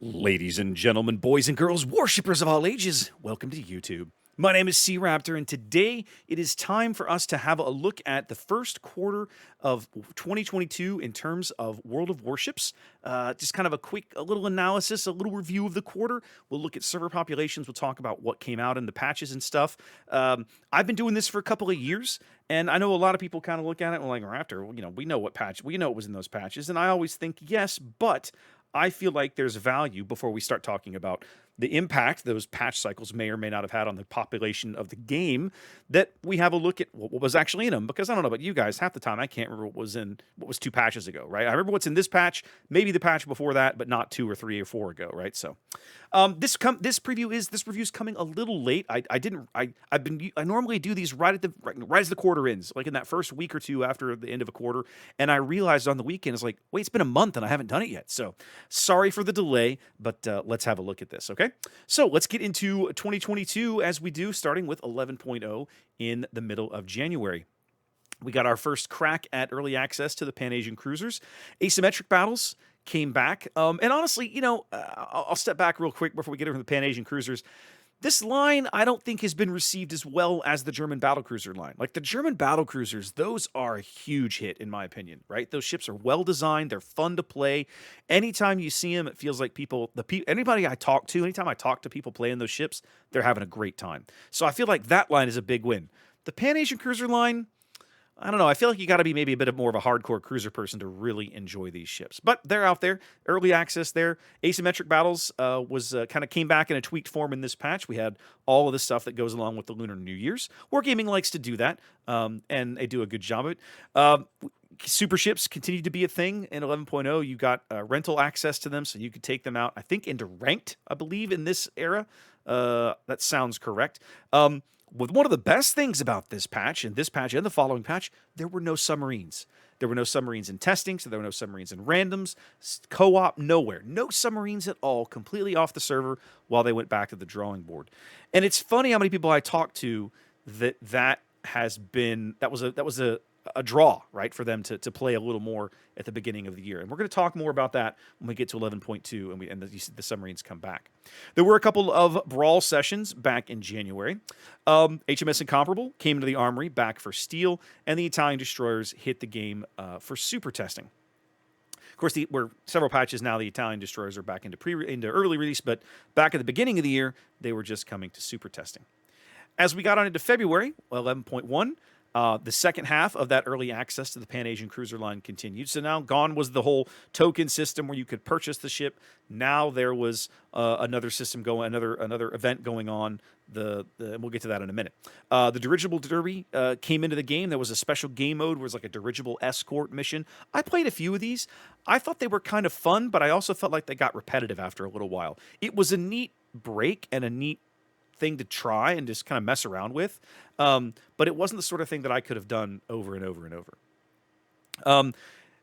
Ladies and gentlemen, boys and girls, worshippers of all ages, welcome to YouTube. My name is SeaRaptor, and today it is time for us to have a look at the first quarter of 2022 in terms of World of Warships. Just kind of a little analysis, a little review of the quarter. We'll look at server populations. We'll talk about what came out in the patches and stuff. I've been doing this for a couple of years, and I know a lot of people kind of look at it and like, Raptor, we know we know what was in those patches, and I always think yes, but I feel like there's value before we start talking about the impact those patch cycles may or may not have had on the population of the game, that we have a look at what was actually in them. Because I don't know about you guys, half the time I can't remember what was 2 patches ago, right? I remember what's in this patch, maybe the patch before that, but not 2 or 3 or 4 ago, right? So this review is coming a little late. I normally do these right as the quarter ends, like in that first week or two after the end of a quarter, and I realized on the weekend, it's like, wait, it's been a month and I haven't done it yet. So sorry for the delay, but let's have a look at this, okay? So let's get into 2022 as we do, starting with 11.0 in the middle of January. We got our first crack at early access to the Pan-Asian cruisers. Asymmetric battles came back. And honestly, I'll step back real quick before we get into the Pan-Asian cruisers. This line, I don't think, has been received as well as the German battlecruiser line. Like the German battlecruisers, those are a huge hit, in my opinion, right? Those ships are well designed. They're fun to play. Anytime you see them, it feels like anybody I talk to, anytime I talk to people playing those ships, they're having a great time. So I feel like that line is a big win. The Pan-Asian cruiser line, I don't know. I feel like you got to be maybe a bit more of a hardcore cruiser person to really enjoy these ships. But they're out there. Early access there. Asymmetric battles was kind of came back in a tweaked form in this patch. We had all of the stuff that goes along with the Lunar New Year's. Wargaming likes to do that, and they do a good job of it. Super ships continue to be a thing in 11.0. You got rental access to them, so you could take them out, I think, into ranked, I believe, in this era. That sounds correct. With one of the best things about this patch and the following patch, there were no submarines. There were no submarines in testing, so there were no submarines in randoms, co-op, nowhere. No submarines at all, completely off the server while they went back to the drawing board. And it's funny how many people I talked to that was a draw, right, for them to play a little more at the beginning of the year. And we're going to talk more about that when we get to 11.2 and the submarines come back. There were a couple of brawl sessions back in January. HMS Incomparable came into the armory back for steel, and the Italian destroyers hit the game for super testing. Of course, we're several patches now. The Italian destroyers are back into early release, but back at the beginning of the year, they were just coming to super testing. As we got on into February, 11.1, the second half of that early access to the Pan-Asian cruiser line continued. So now gone was the whole token system where you could purchase the ship. Now there was another system another event going on. And we'll get to that in a minute. The dirigible derby came into the game. There was a special game mode where it was like a dirigible escort mission. I played a few of these. I thought they were kind of fun, but I also felt like they got repetitive after a little while. It was a neat break and a neat thing to try and just kind of mess around with, but it wasn't the sort of thing that I could have done over and over and over.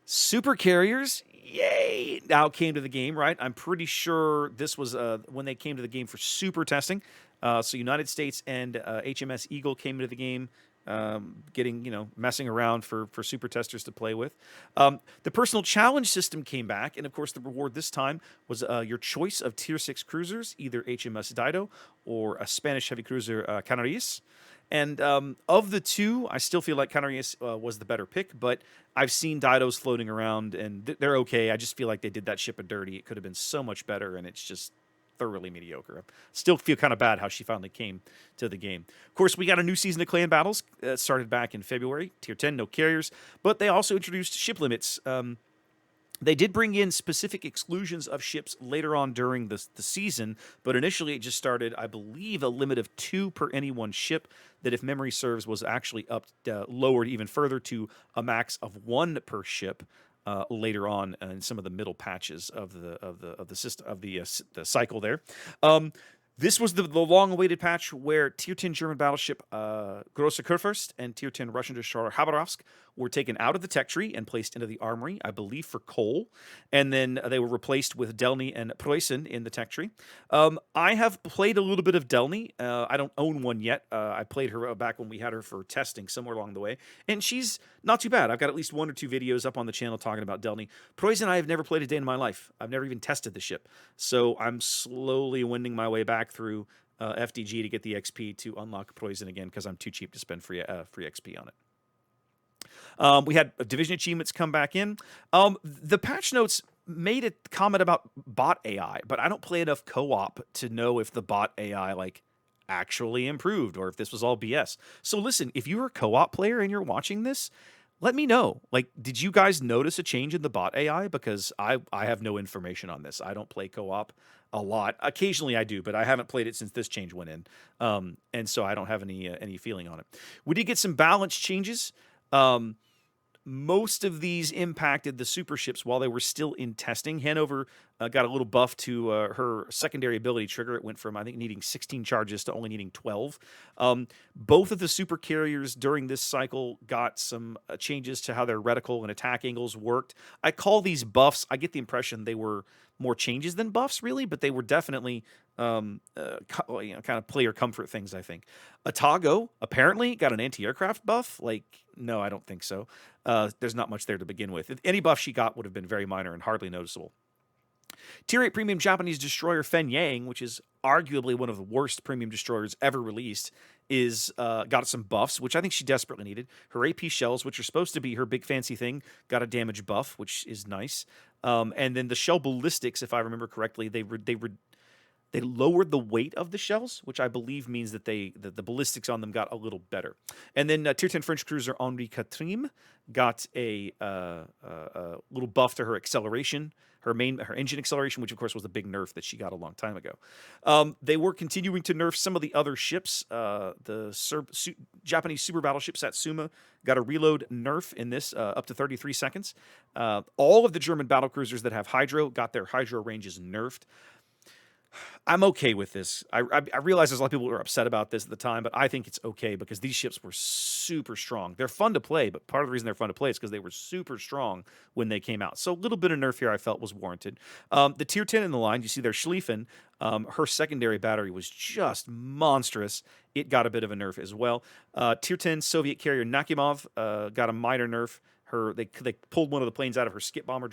Super carriers, yay, now came to the game, right? I'm pretty sure this was when they came to the game for super testing. So United States and HMS Eagle came into the game, messing around for super testers to play with. The personal challenge system came back, and of course the reward this time was your choice of tier 6 cruisers, either HMS Dido or a Spanish heavy cruiser, Canarias. And of the two, I still feel like Canarias was the better pick, but I've seen Didos floating around, and they're okay. I just feel like they did that ship a dirty. It could have been so much better, and it's just thoroughly mediocre. Still feel kind of bad how she finally came to the game. Of course, we got a new season of clan battles. Started back in February. Tier 10, no carriers. But they also introduced ship limits. They did bring in specific exclusions of ships later on during the season, but initially it just started, I believe, a limit of 2 per any one ship that, if memory serves, was actually lowered even further to a max of 1 per ship. Later on in some of the middle patches of the system of the cycle there. This was the long-awaited patch where Tier 10 German battleship Grosse Kurfürst and Tier 10 Russian destroyer Khabarovsk were taken out of the tech tree and placed into the armory, I believe, for coal. And then they were replaced with Delny and Preussen in the tech tree. I have played a little bit of Delny. I don't own one yet. I played her back when we had her for testing somewhere along the way. And she's not too bad. I've got at least 1 or 2 videos up on the channel talking about Delny. Preussen, I have never played a day in my life. I've never even tested the ship. So I'm slowly wending my way back through FDG to get the XP to unlock Preussen again because I'm too cheap to spend free XP on it. We had division achievements come back in. The patch notes made a comment about bot AI, but I don't play enough co-op to know if the bot AI actually improved or if this was all BS. So listen, if you're a co-op player and you're watching this, let me know. Did you guys notice a change in the bot AI? Because I have no information on this. I don't play co-op a lot. Occasionally I do, but I haven't played it since this change went in. And so I don't have any feeling on it. We did get some balance changes. Most of these impacted the super ships while they were still in testing. Hanover got a little buff to her secondary ability trigger. It went from, I think, needing 16 charges to only needing 12. Both of the super carriers during this cycle got some changes to how their reticle and attack angles worked. I call these buffs. I get the impression they were more changes than buffs, really, but they were definitely kind of player comfort things, I think. Atago apparently got an anti-aircraft buff. No, I don't think so. There's not much there to begin with. Any buff she got would have been very minor and hardly noticeable. Tier 8 premium Japanese destroyer Fen Yang, which is arguably one of the worst premium destroyers ever released, is got some buffs, which I think she desperately needed. Her AP shells, which are supposed to be her big fancy thing, got a damage buff, which is nice. And then the shell ballistics, if I remember correctly, they lowered the weight of the shells, which I believe means that the ballistics on them got a little better. And then Tier 10 French cruiser Henri Quatrième got a little buff to her acceleration, her engine acceleration, which of course was the big nerf that she got a long time ago. They were continuing to nerf some of the other ships. The Japanese super battleship Satsuma got a reload nerf in this up to 33 seconds. All of the German battlecruisers that have hydro got their hydro ranges nerfed. I'm okay with this. I realize there's a lot of people who are upset about this at the time, but I think it's okay because these ships were super strong. They're fun to play, but part of the reason they're fun to play is because they were super strong when they came out. So a little bit of nerf here I felt was warranted. The Tier 10 in the line, you see there Schlieffen, her secondary battery was just monstrous. It got a bit of a nerf as well. Tier 10 Soviet carrier Nakimov got a minor nerf. They pulled one of the planes out of her skip bomber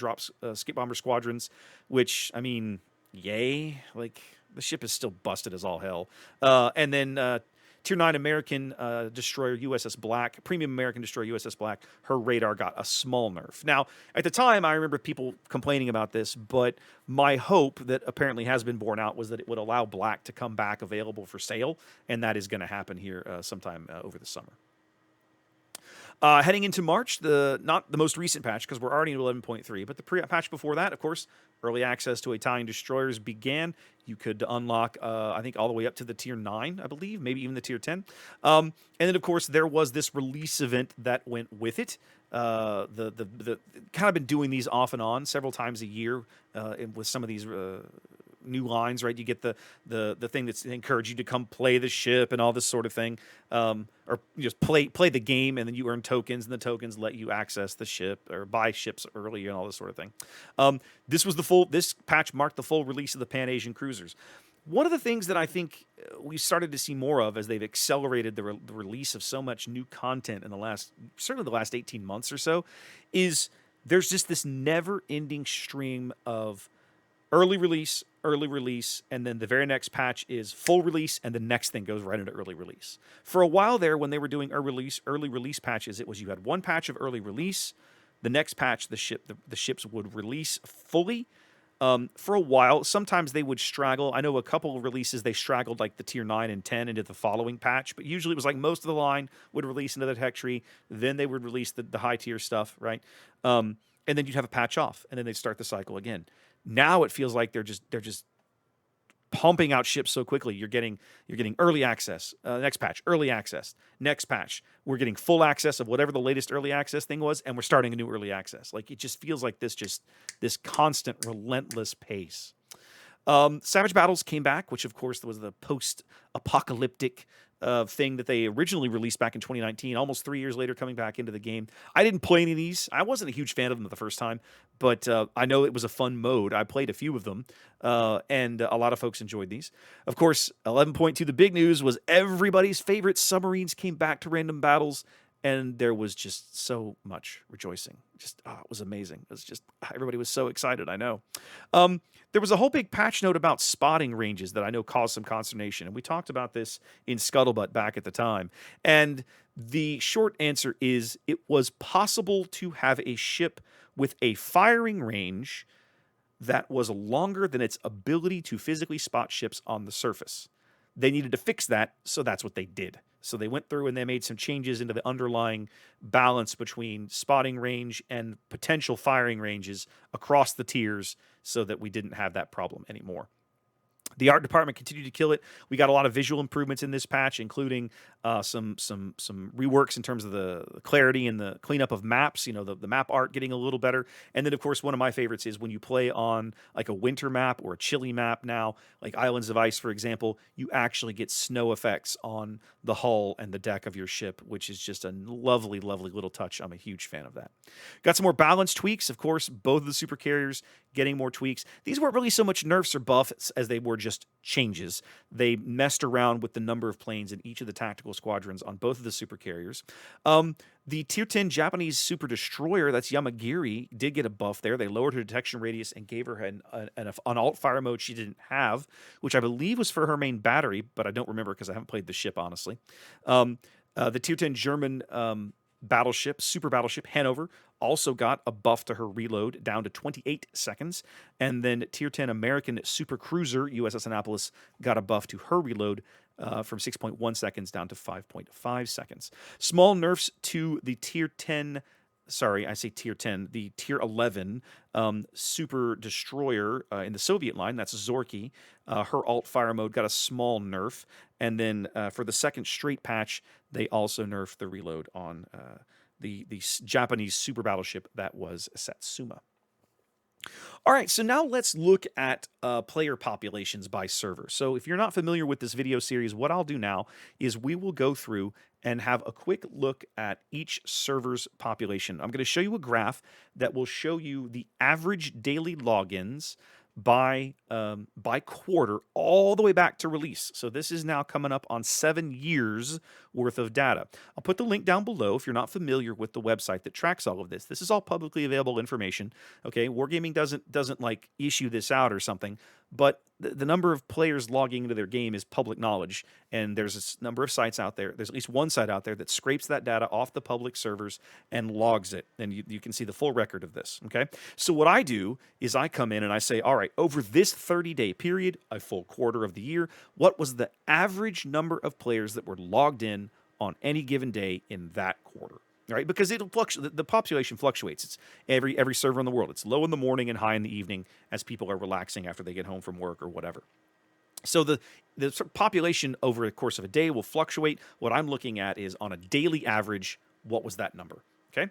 squadrons, which, I mean, yay. The ship is still busted as all hell. And then Tier 9 American destroyer USS Black, premium American destroyer USS Black, her radar got a small nerf. Now, at the time, I remember people complaining about this, but my hope that apparently has been borne out was that it would allow Black to come back available for sale, and that is going to happen here sometime over the summer. Heading into March, not the most recent patch because we're already in 11.3, but the patch before that, of course, early access to Italian destroyers began. You could unlock, I think, all the way up to the Tier 9, I believe, maybe even the Tier 10. And then, of course, there was this release event that went with it. The kind of been doing these off and on several times a year with some of these new lines, right? You get the thing that's encourage you to come play the ship and all this sort of thing, or just play the game, and then you earn tokens, and the tokens let you access the ship or buy ships early and all this sort of thing. This patch marked the full release of the Pan-Asian cruisers. One of the things that I think we started to see more of as they've accelerated the release of so much new content in certainly the last 18 months or so, is there's just this never-ending stream of early release, and then the very next patch is full release, and the next thing goes right into early release. For a while there, when they were doing early release patches, it was you had one patch of early release, the next patch the ships would release fully. For a while, sometimes they would straggle. I know a couple of releases they straggled like the Tier 9 and 10 into the following patch, but usually it was like most of the line would release into the tech tree, then they would release the high tier stuff, right? And then you'd have a patch off, and then they'd start the cycle again. Now it feels like they're just pumping out ships so quickly. You're getting early access. Next patch, early access. Next patch, we're getting full access of whatever the latest early access thing was, and we're starting a new early access. It just feels like this constant, relentless pace. Savage Battles came back, which of course was the post-apocalyptic thing that they originally released back in 2019, almost 3 years later, coming back into the game. I didn't play any of these. I wasn't a huge fan of them the first time, but I know it was a fun mode. I played a few of them, and a lot of folks enjoyed these. Of course, 11.2, the big news was everybody's favorite submarines came back to random battles, and there was just so much rejoicing. Just, it was amazing. It was just, everybody was so excited, I know. There was a whole big patch note about spotting ranges that I know caused some consternation, and we talked about this in Scuttlebutt back at the time. And the short answer is it was possible to have a ship with a firing range that was longer than its ability to physically spot ships on the surface. They needed to fix that, so that's what they did. So they went through and they made some changes into the underlying balance between spotting range and potential firing ranges across the tiers so that we didn't have that problem anymore. The art department continued to kill it. We got a lot of visual improvements in this patch, including some reworks in terms of the clarity and the cleanup of maps. You know, the map art getting a little better. And then, of course, one of my favorites is when you play on like a winter map or a chilly map now, like Islands of Ice, for example, you actually get snow effects on the hull and the deck of your ship, which is just a lovely, lovely little touch. I'm a huge fan of that. Got some more balance tweaks. Of course, both of the super carriers getting more tweaks. These weren't really so much nerfs or buffs as they were just changes. They messed around with the number of planes in each of the tactical squadrons on both of the super carriers. The Tier 10 Japanese super destroyer, that's Yamagiri, did get a buff there. They lowered her detection radius and gave her an alt fire mode she didn't have, which I believe was for her main battery, but I don't remember because I haven't played the ship, honestly. The Tier 10 German battleship, super battleship Hanover, also got a buff to her reload down to 28 seconds. And then Tier 10 American super cruiser USS Annapolis got a buff to her reload from 6.1 seconds down to 5.5 seconds. Small nerfs to the Tier 10, sorry, I say Tier 10, the Tier 11 super destroyer in the Soviet line, that's Zorky. Her alt fire mode got a small nerf. And then for the second straight patch, they also nerfed the reload on the Japanese super battleship that was Satsuma. All right, so now let's look at player populations by server. So if you're not familiar with this video series, what I'll do now is we will go through and have a quick look at each server's population. I'm going to show you a graph that will show you the average daily logins by quarter all the way back to release. So this is now coming up on 7 years worth of data. I'll put the link down below if you're not familiar with the website that tracks all of this. This is all publicly available information. Okay, Wargaming doesn't like issue this out or something, but the number of players logging into their game is public knowledge, and there's a number of sites out there. There's at least one site out there that scrapes that data off the public servers and logs it, and you can see the full record of this, okay? So what I do is I come in and I say, all right, over this 30-day period, a full quarter of the year, what was the average number of players that were logged in on any given day in that quarter? Right, because it'll fluctuate. The population fluctuates. It's every server in the world. It's low in the morning and high in the evening as people are relaxing after they get home from work or whatever. So the population over the course of a day will fluctuate. What I'm looking at is on a daily average, what was that number? Okay.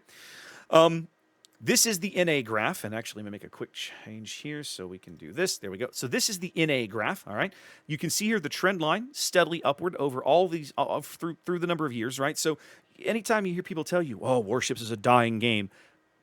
This is the NA graph, and actually, let me make a quick change here so we can do this. There we go. So this is the NA graph, all right? You can see here the trend line steadily upward over all these, through the number of years, right? So anytime you hear people tell you, oh, Warships is a dying game,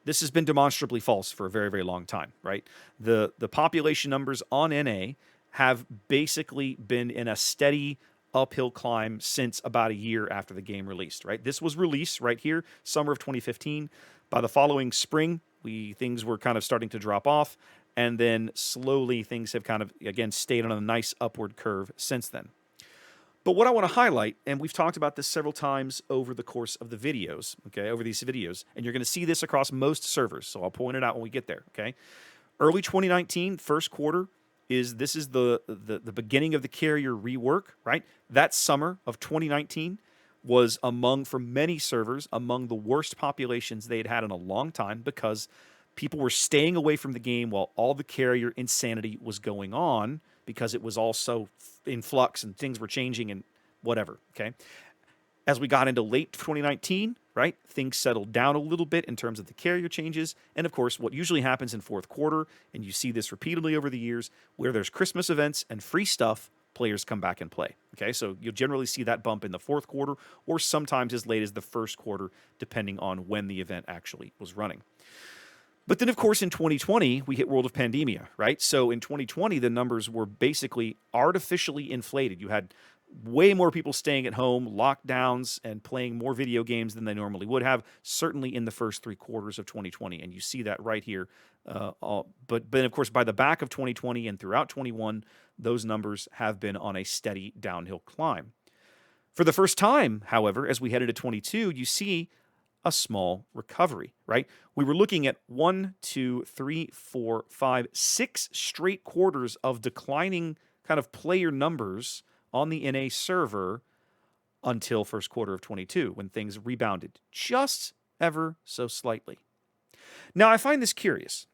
this has been demonstrably false for a very, very long time, right? The population numbers on NA have basically been in a steady uphill climb since about a year after the game released, right? This was released right here, summer of 2015. By the following spring, things were kind of starting to drop off, and then slowly things have kind of, again, stayed on a nice upward curve since then. But what I want to highlight, and we've talked about this several times over the course of the videos, okay, over these videos, and you're going to see this across most servers, so I'll point it out when we get there, okay? Early 2019, first quarter, this is the beginning of the carrier rework, right? That summer of 2019 was for many servers, among the worst populations they had had in a long time because people were staying away from the game while all the carrier insanity was going on because it was all so in flux and things were changing and whatever, okay? As we got into late 2019, right, things settled down a little bit in terms of the carrier changes. And of course, what usually happens in fourth quarter, and you see this repeatedly over the years, where there's Christmas events and free stuff, players come back and play. Okay, so you'll generally see that bump in the fourth quarter or sometimes as late as the first quarter, depending on when the event actually was running. But then, of course, in 2020, we hit World of Pandemia, right? So in 2020, the numbers were basically artificially inflated. You had way more people staying at home, lockdowns, and playing more video games than they normally would have, certainly in the first 3 quarters of 2020. And you see that right here. But then, of course, by the back of 2020 and throughout 21, those numbers have been on a steady downhill climb. For the first time, however, as we head into 22, you see a small recovery, right? We were looking at 1, 2, 3, 4, 5, 6 straight quarters of declining kind of player numbers on the NA server until first quarter of 22, when things rebounded just ever so slightly. Now, I find this curious,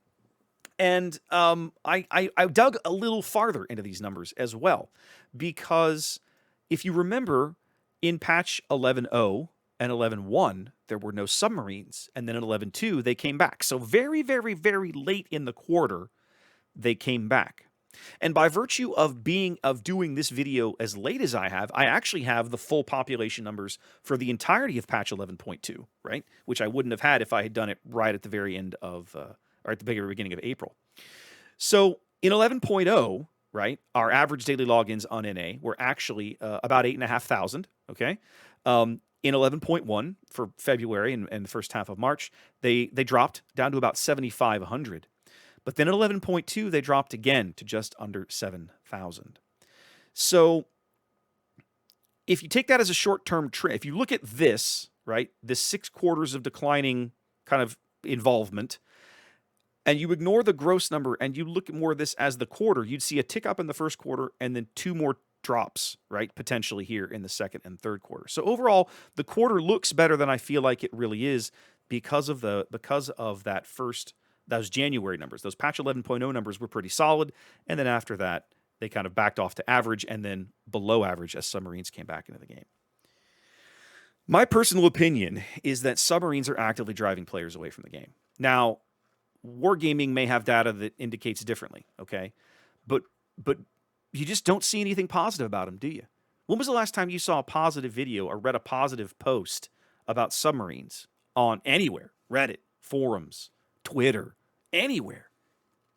and I dug a little farther into these numbers as well, because if you remember, in patch 11.0 and 11.1, there were no submarines, and then in 11.2, they came back. So very, very, very late in the quarter, they came back. And by virtue of doing this video as late as I have, I actually have the full population numbers for the entirety of patch 11.2, right? Which I wouldn't have had if I had done it right at the very end of, or at the very beginning of April. So in 11.0, right, our average daily logins on NA were actually about 8,500, okay? In 11.1 for February and the first half of March, they dropped down to about 7,500. But then at 11.2, they dropped again to just under 7,000. So if you take that as a short-term trend, if you look at this, right, this 6 quarters of declining kind of involvement, and you ignore the gross number and you look at more of this as the quarter, you'd see a tick up in the first quarter and then 2 more drops, right, potentially here in the second and third quarter. So overall, the quarter looks better than I feel like it really is because of those January numbers. Those patch 11.0 numbers were pretty solid, and then after that, they kind of backed off to average and then below average as submarines came back into the game. My personal opinion is that submarines are actively driving players away from the game. Now, Wargaming may have data that indicates differently, okay? But you just don't see anything positive about them, do you? When was the last time you saw a positive video or read a positive post about submarines on anywhere? Reddit, forums, Twitter, anywhere.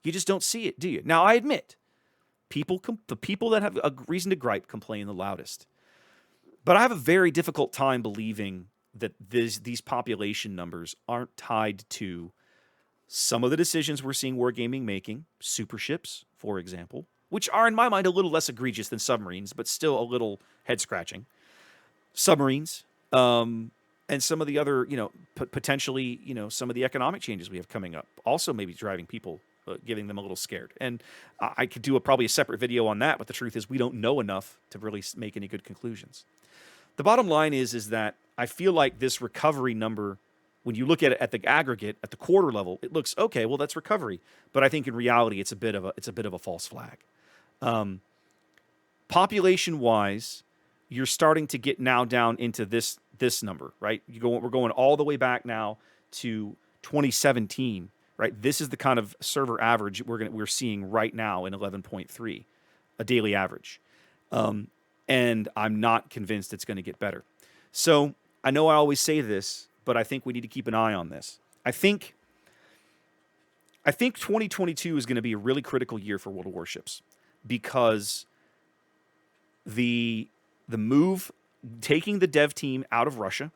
You just don't see it, do you? Now, I admit, the people that have a reason to gripe complain the loudest. But I have a very difficult time believing that these population numbers aren't tied to some of the decisions we're seeing Wargaming making, super ships, for example, which are, in my mind, a little less egregious than submarines, but still a little head-scratching. Submarines, and some of the other, potentially, some of the economic changes we have coming up also maybe driving people, getting them a little scared. And I could do probably a separate video on that, but the truth is we don't know enough to really make any good conclusions. The bottom line is that I feel like this recovery number, when you look at it at the aggregate, at the quarter level, it looks okay. Well, that's recovery, but I think in reality, it's a bit of a false flag. Population-wise, you're starting to get now down into this number, right? We're going all the way back now to 2017, right? This is the kind of server average we're seeing right now in 11.3, a daily average, and I'm not convinced it's going to get better. So I know I always say this, but I think we need to keep an eye on this. I think 2022 is going to be a really critical year for World of Warships because the move, taking the dev team out of Russia,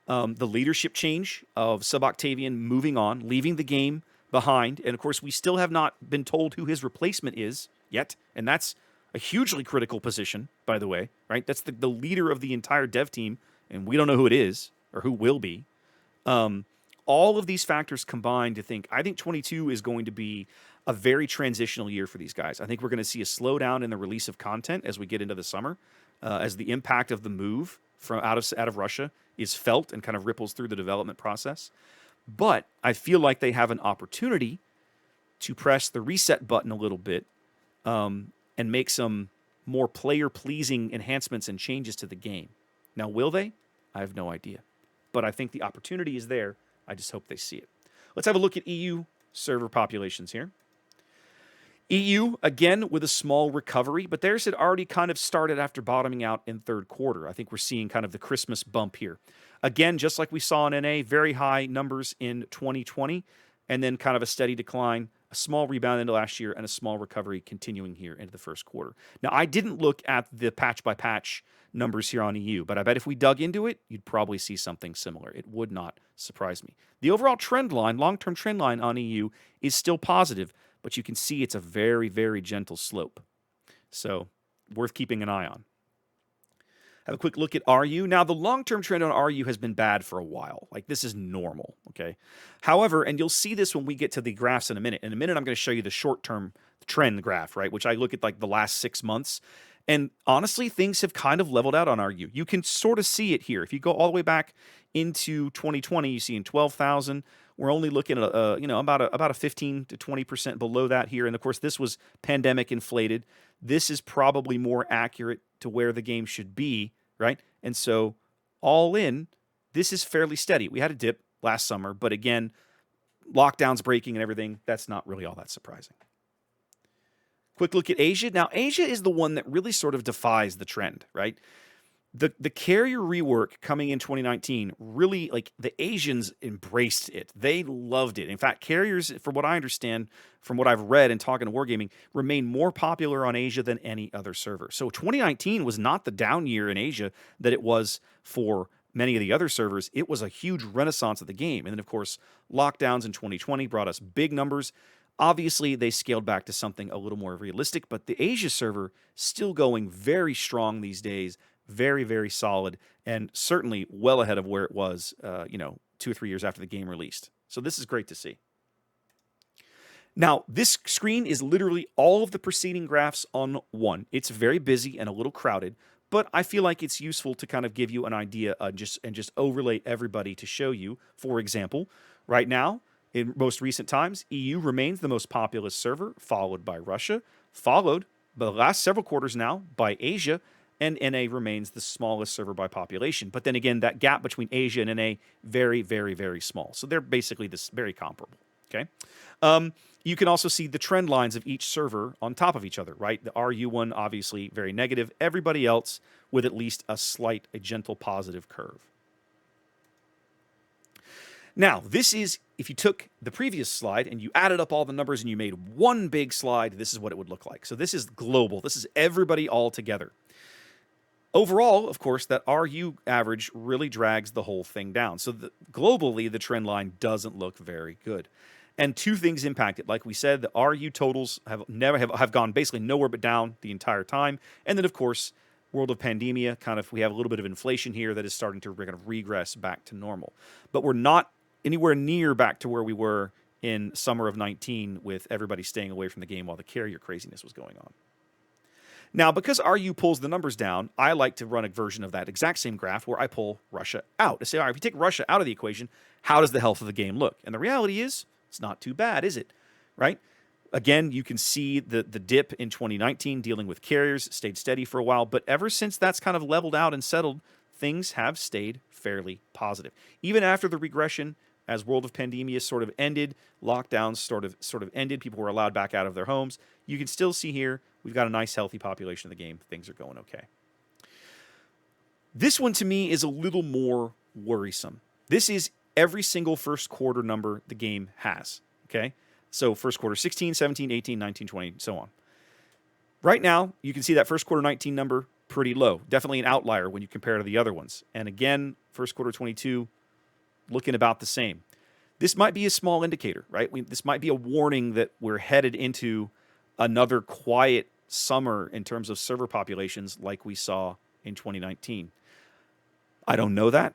the leadership change of Sub-Octavian moving on, leaving the game behind, and of course we still have not been told who his replacement is yet, and that's a hugely critical position, by the way, right? That's the leader of the entire dev team, and we don't know who it is or who will be. All of these factors combined to I think 22 is going to be a very transitional year for these guys. I think we're going to see a slowdown in the release of content as we get into the summer, as the impact of the move from out of Russia is felt and kind of ripples through the development process. But I feel like they have an opportunity to press the reset button a little bit and make some more player-pleasing enhancements and changes to the game. Now, will they? I have no idea. But I think the opportunity is there. I just hope they see it. Let's have a look at EU server populations here. EU, again, with a small recovery, but theirs had already kind of started after bottoming out in third quarter. I think we're seeing kind of the Christmas bump here. Again, just like we saw in NA, very high numbers in 2020, and then kind of a steady decline, a small rebound into last year, and a small recovery continuing here into the first quarter. Now, I didn't look at the patch by patch numbers here on EU, but I bet if we dug into it, you'd probably see something similar. It would not surprise me. The overall trend line, long-term trend line on EU is still positive, but you can see it's a very, very gentle slope. So worth keeping an eye on. Have a quick look at RU. Now, the long-term trend on RU has been bad for a while. Like, this is normal, okay? However, and you'll see this when we get to the graphs in a minute. In a minute, I'm going to show you the short-term trend graph, right, which I look at, like, the last 6 months. And honestly, things have kind of leveled out on RU. You can sort of see it here. If you go all the way back into 2020, you see in 12,000, we're only looking at about a 15 to 20% below that here. And of course, this was pandemic inflated. This is probably more accurate to where the game should be, right? And so all in, this is fairly steady. We had a dip last summer, but again, lockdowns breaking and everything, that's not really all that surprising. Quick look at Asia. Now, Asia is the one that really sort of defies the trend, right? The carrier rework coming in 2019 really, like, the Asians embraced it. They loved it. In fact, carriers, from what I understand, from what I've read and talking to Wargaming, remain more popular on Asia than any other server. So 2019 was not the down year in Asia that it was for many of the other servers. It was a huge renaissance of the game. And then, of course, lockdowns in 2020 brought us big numbers. Obviously, they scaled back to something a little more realistic, but the Asia server still going very strong these days. Very, very solid, and certainly well ahead of where it was, 2 or 3 years after the game released. So this is great to see. Now, this screen is literally all of the preceding graphs on one. It's very busy and a little crowded, but I feel like it's useful to kind of give you an idea and just overlay everybody to show you. For example, right now, in most recent times, EU remains the most populous server, followed by Russia, followed by the last several quarters now by Asia, and NA remains the smallest server by population. But then again, that gap between Asia and NA, very, very, very small. So they're basically this very comparable, okay? You can also see the trend lines of each server on top of each other, right? The RU one, obviously, very negative. Everybody else with at least a gentle positive curve. Now, this is, if you took the previous slide and you added up all the numbers and you made one big slide, this is what it would look like. So this is global. This is everybody all together. Overall, of course, that RU average really drags the whole thing down. So globally, the trend line doesn't look very good. And two things impact it. Like we said, the RU totals have gone basically nowhere but down the entire time. And then, of course, World of Pandemia, we have a little bit of inflation here that is starting to kind of regress back to normal. But we're not anywhere near back to where we were in summer of 19 with everybody staying away from the game while the carrier craziness was going on. Now, because RU pulls the numbers down, I like to run a version of that exact same graph where I pull Russia out. To say, all right, if you take Russia out of the equation, how does the health of the game look? And the reality is, it's not too bad, is it? Right? Again, you can see the dip in 2019 dealing with carriers, stayed steady for a while, but ever since that's kind of leveled out and settled, things have stayed fairly positive. Even after the regression, as World of Pandemia sort of ended, lockdowns sort of ended, people were allowed back out of their homes, you can still see here, we've got a nice, healthy population of the game. Things are going okay. This one, to me, is a little more worrisome. This is every single first quarter number the game has, okay? So first quarter 16, 17, 18, 19, 20, so on. Right now, you can see that first quarter 19 number pretty low. Definitely an outlier when you compare to the other ones. And again, first quarter 22, looking about the same. This might be a small indicator, right? This might be a warning that we're headed into another quiet summer in terms of server populations like we saw in 2019. I don't know that,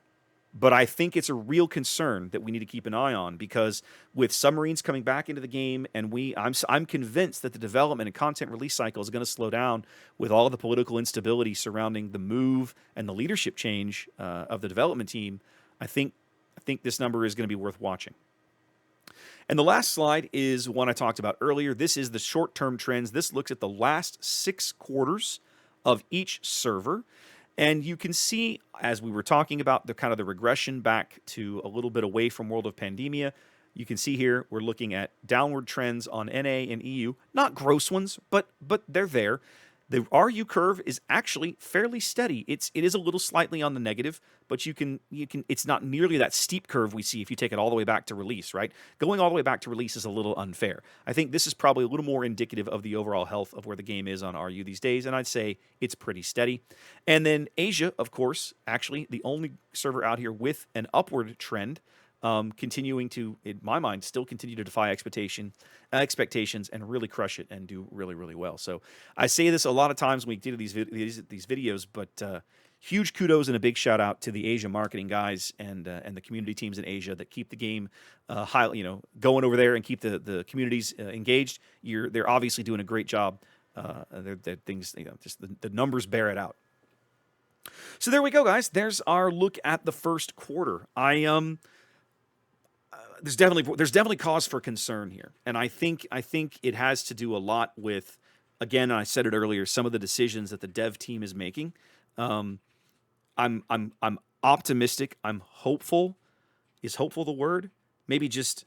but I think it's a real concern that we need to keep an eye on, because with submarines coming back into the game, and I'm convinced that the development and content release cycle is going to slow down with all of the political instability surrounding the move and the leadership change of the development team. I think this number is going to be worth watching. And the last slide is one I talked about earlier. This is the short-term trends. This looks at the last 6 quarters of each server. And you can see, as we were talking about, the kind of the regression back to a little bit away from World of Pandemia, You can see here we're looking at downward trends on NA and EU. Not gross ones, but they're there. The RU curve is actually fairly steady. It is a little slightly on the negative, but you can it's not nearly that steep curve we see if you take it all the way back to release, right? Going all the way back to release is a little unfair. I think this is probably a little more indicative of the overall health of where the game is on RU these days, and I'd say it's pretty steady. And then Asia, of course, actually the only server out here with an upward trend. Continuing to, in my mind, still continue to defy expectations and really crush it and do really, really well. So I say this a lot of times when we do these videos, but huge kudos and a big shout out to the Asia marketing guys and the community teams in Asia that keep the game going over there and keep the communities engaged. They're obviously doing a great job. They're things, just the numbers bear it out. So there we go, guys. There's our look at the first quarter. There's definitely cause for concern here, and I think it has to do a lot with, again, I said it earlier, some of the decisions that the dev team is making. I'm optimistic. I'm hopeful. Is hopeful the word? Maybe just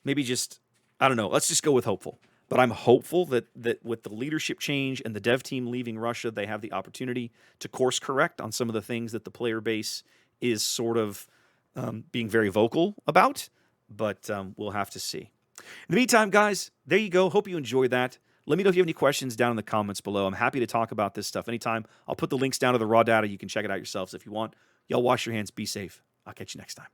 I don't know. Let's just go with hopeful. But I'm hopeful that with the leadership change and the dev team leaving Russia, they have the opportunity to course correct on some of the things that the player base is sort of being very vocal about. But we'll have to see. In the meantime, guys, there you go. Hope you enjoyed that. Let me know if you have any questions down in the comments below. I'm happy to talk about this stuff anytime. I'll put the links down to the raw data. You can check it out yourselves if you want. Y'all wash your hands. Be safe. I'll catch you next time.